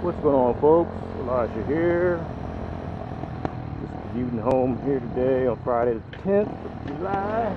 What's going on, folks? Elijah here. Just commuting home here today on Friday the 10th of July.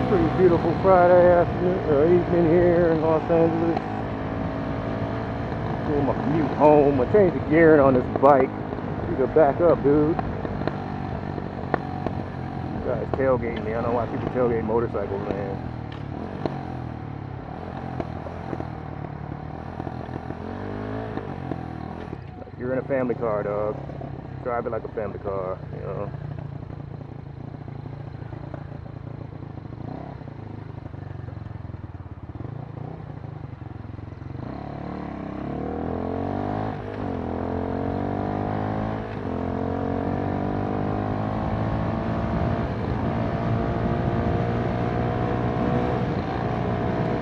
Pretty beautiful Friday afternoon, evening here in Los Angeles. Doing my commute home. I changed the gearing on this bike. You can back up, dude. This guy's tailgating me. I don't know why people tailgate motorcycles, man. Like, you're in a family car, dog. Drive it like a family car, you know.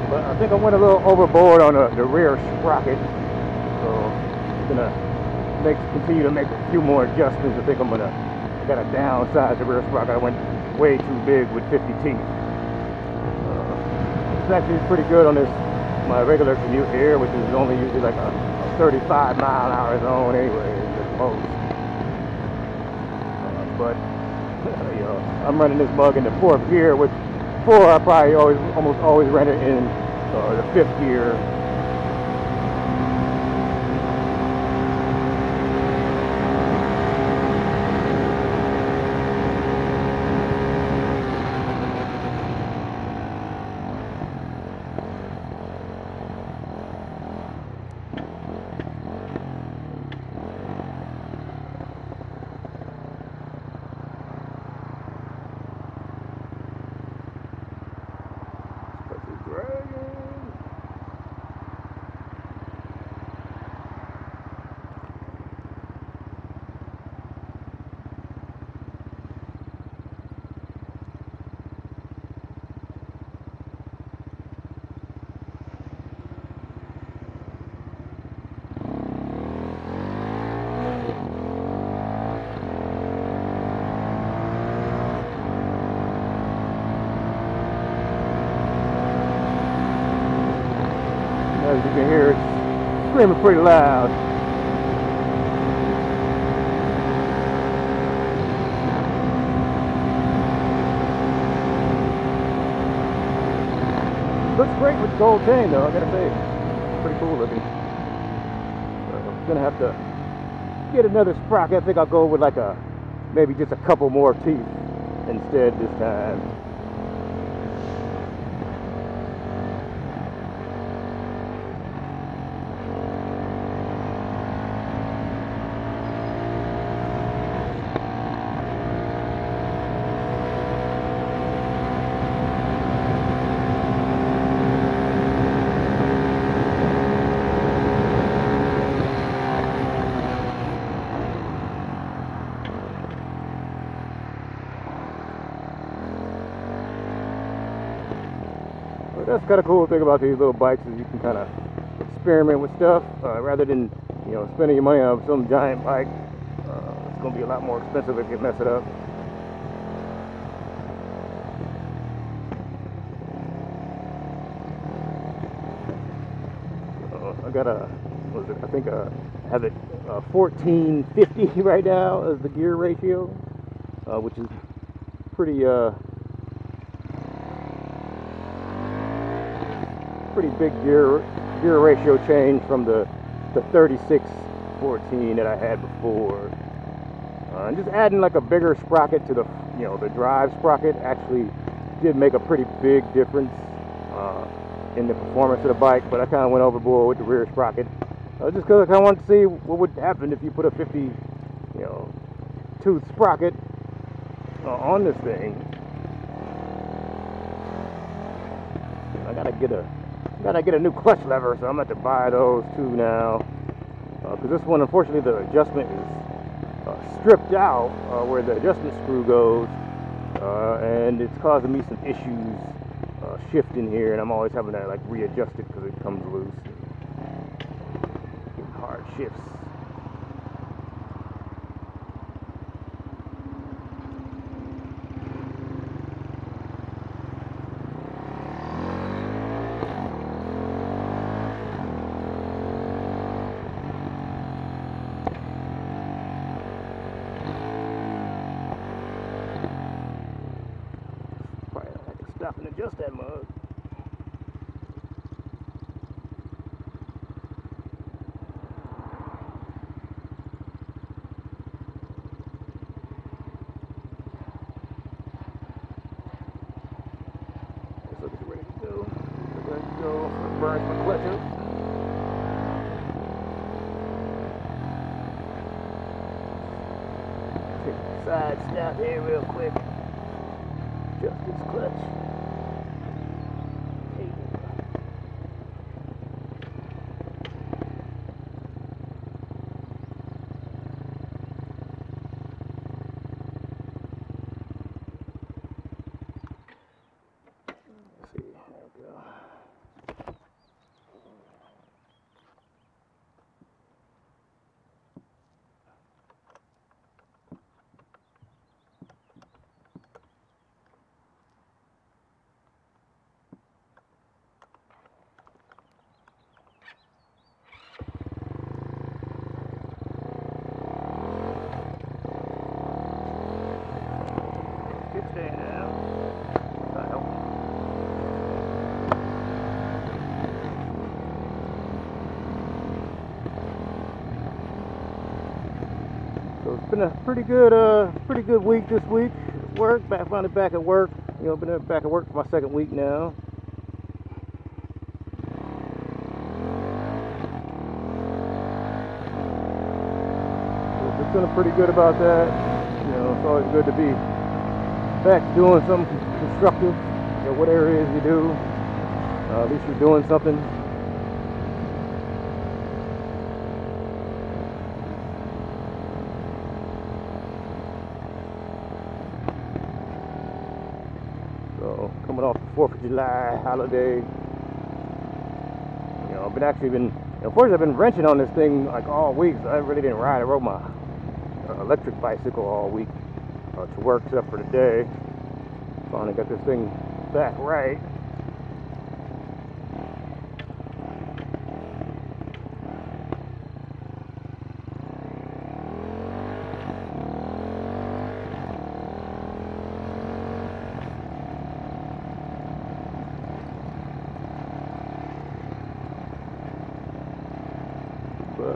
But I think I went a little overboard on the rear sprocket, so I'm gonna continue to make a few more adjustments. I gotta downsize the rear sprocket. I went way too big with 50 teeth. It's actually pretty good on my regular commute here, which is only usually like a 35-mile-an-hour zone anyway, at most. But you know, I'm running this mug in the 4th gear, which before I probably almost always ran it in the 5th gear. As you can hear, it's screaming pretty loud. Looks great with the gold chain, though, I gotta say. Pretty cool looking. I'm gonna have to get another sprocket. I think I'll go with like maybe just a couple more teeth instead this time. That's kind of cool thing about these little bikes is you can kind of experiment with stuff rather than, you know, spending your money on some giant bike. It's going to be a lot more expensive if you mess it up. I got I have it 1450 right now as the gear ratio, which is pretty big gear ratio change from the 3614 that I had before. And just adding like a bigger sprocket to the drive sprocket actually did make a pretty big difference in the performance of the bike. But I kind of went overboard with the rear sprocket just because I kind of wanted to see what would happen if you put a 50 tooth sprocket on this thing. I gotta get a new clutch lever, so I'm going to have to buy those too now. Because this one, unfortunately, the adjustment is stripped out where the adjustment screw goes, and it's causing me some issues shifting here, and I'm always having to like readjust it because it comes loose. Getting hard shifts. Stop and adjust that mug. This looks ready to go. Ready to go. Burns my clutch up. Take the side stop here real quick. Adjust this clutch. So it's been a pretty good week this week. Work, finally back at work. You know, been back at work for my second week now. So been feeling pretty good about that. You know, it's always good to be back doing something constructive. You know, whatever it is you do, at least you're doing something. So coming off the 4th of July holiday, you know, unfortunately I've been wrenching on this thing like all week, so I really didn't ride. I rode my electric bicycle all week to work except for today. Finally got this thing back right.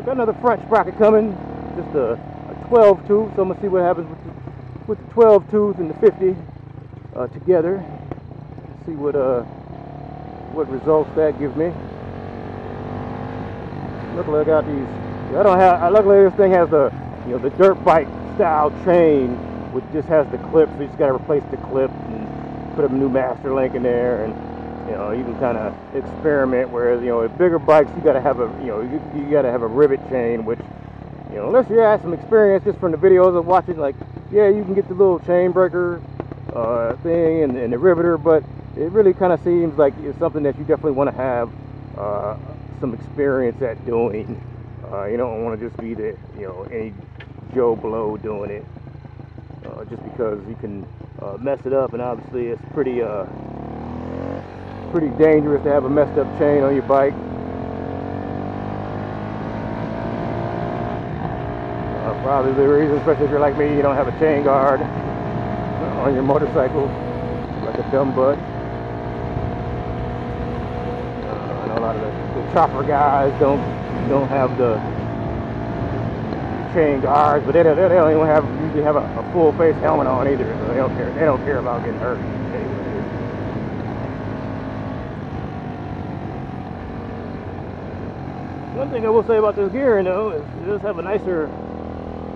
Got another front sprocket coming, just a 12 tooth, so I'm going to see what happens with the 12 tooth and the 50 together. See what results that gives me. Luckily I got these, luckily this thing has the, you know, the dirt bike style chain, which just has the clip, so you just got to replace the clip and put a new master link in there, and you know, you can kind of experiment. Whereas, you know, with bigger bikes, you got to have a, you know, you got to have a rivet chain, which, you know, unless you have some experience just from the videos of watching, like, yeah, you can get the little chain breaker thing and the riveter, but it really kind of seems like it's something that you definitely want to have some experience at doing. You don't want to just be the, you know, any Joe Blow doing it, just because you can mess it up, and obviously it's pretty dangerous to have a messed up chain on your bike. Probably the reason, especially if you're like me, you don't have a chain guard on your motorcycle, like a dumb butt. I know a lot of the chopper guys don't have the chain guards, but they don't even usually have a full face helmet on either, so they don't care. They don't care about getting hurt. One thing I will say about this gearing, though, is it does have a nicer.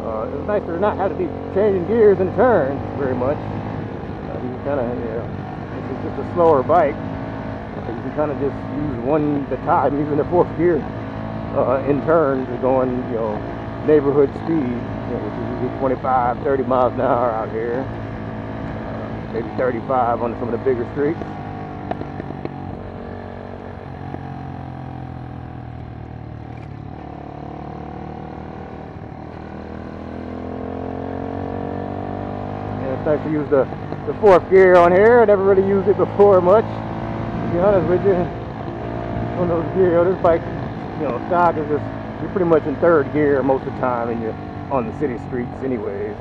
It's nicer to not have to be changing gears and turns very much. You can kind of, you know, this is just a slower bike. You can kind of just use one at a time, using the 4th gear in turns, going, you know, neighborhood speed, you know, which is do 25, 30 miles an hour out here. Maybe 35 on some of the bigger streets. Yeah, it's nice to use the fourth gear on here. I never really used it before much, to be honest with you. One of those gears, this bike, stock is just, you're pretty much in third gear most of the time, and you're on the city streets anyways.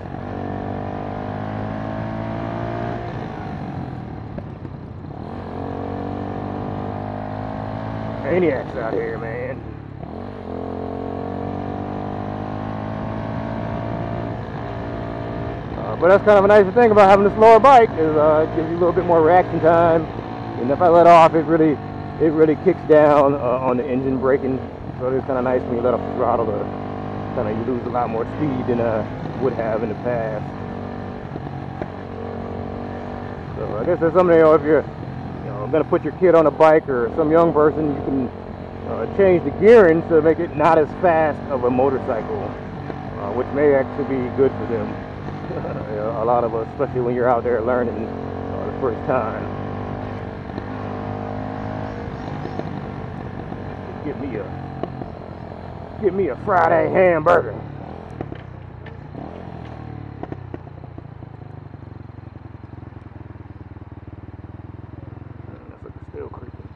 Maniacs out here, man. But that's kind of a nice thing about having this lower bike, is it gives you a little bit more reaction time, and if I let off, it really kicks down on the engine braking. So it's kind of nice when you let off the throttle to kind of, you lose a lot more speed than would have in the past. So I guess that's something, if you're going to put your kid on a bike or some young person, you can change the gearing to make it not as fast of a motorcycle, which may actually be good for them. A lot of us, especially when you're out there learning the first time. Give me a Friday hamburger. That's like it's still creeping.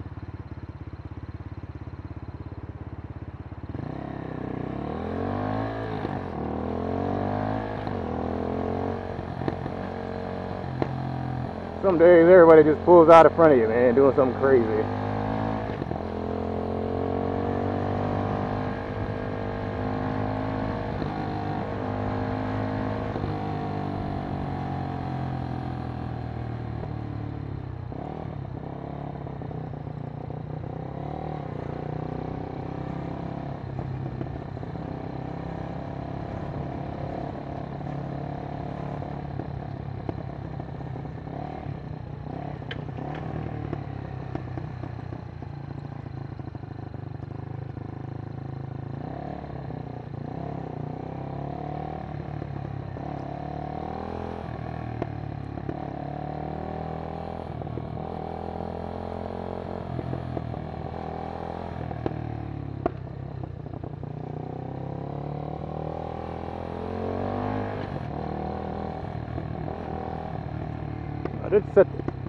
Some days everybody just pulls out in front of you, man, doing something crazy.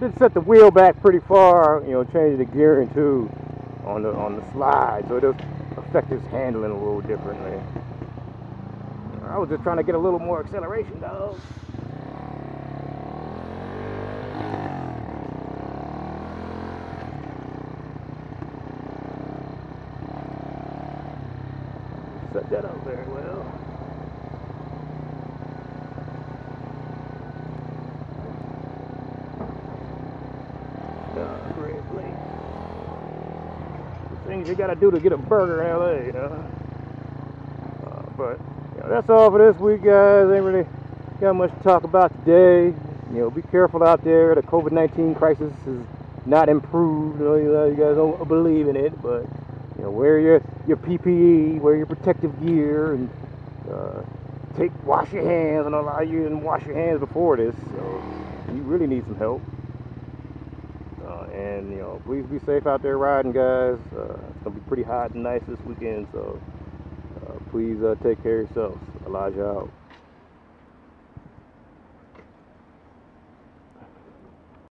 Did set the wheel back pretty far, changing the gearing too on the slide, so it does affect its handling a little differently. I was just trying to get a little more acceleration, dog. Set that up very well. Great place. The things you gotta do to get a burger in LA, but that's all for this week, guys. Ain't really got much to talk about today. Be careful out there. The COVID-19 crisis is not improved. You guys don't believe in it, but wear your PPE, wear your protective gear, and wash your hands. And a lot of you didn't wash your hands before this, so you really need some help. And please be safe out there riding, guys. It's gonna be pretty hot and nice this weekend, so please take care of yourselves. Elijah out.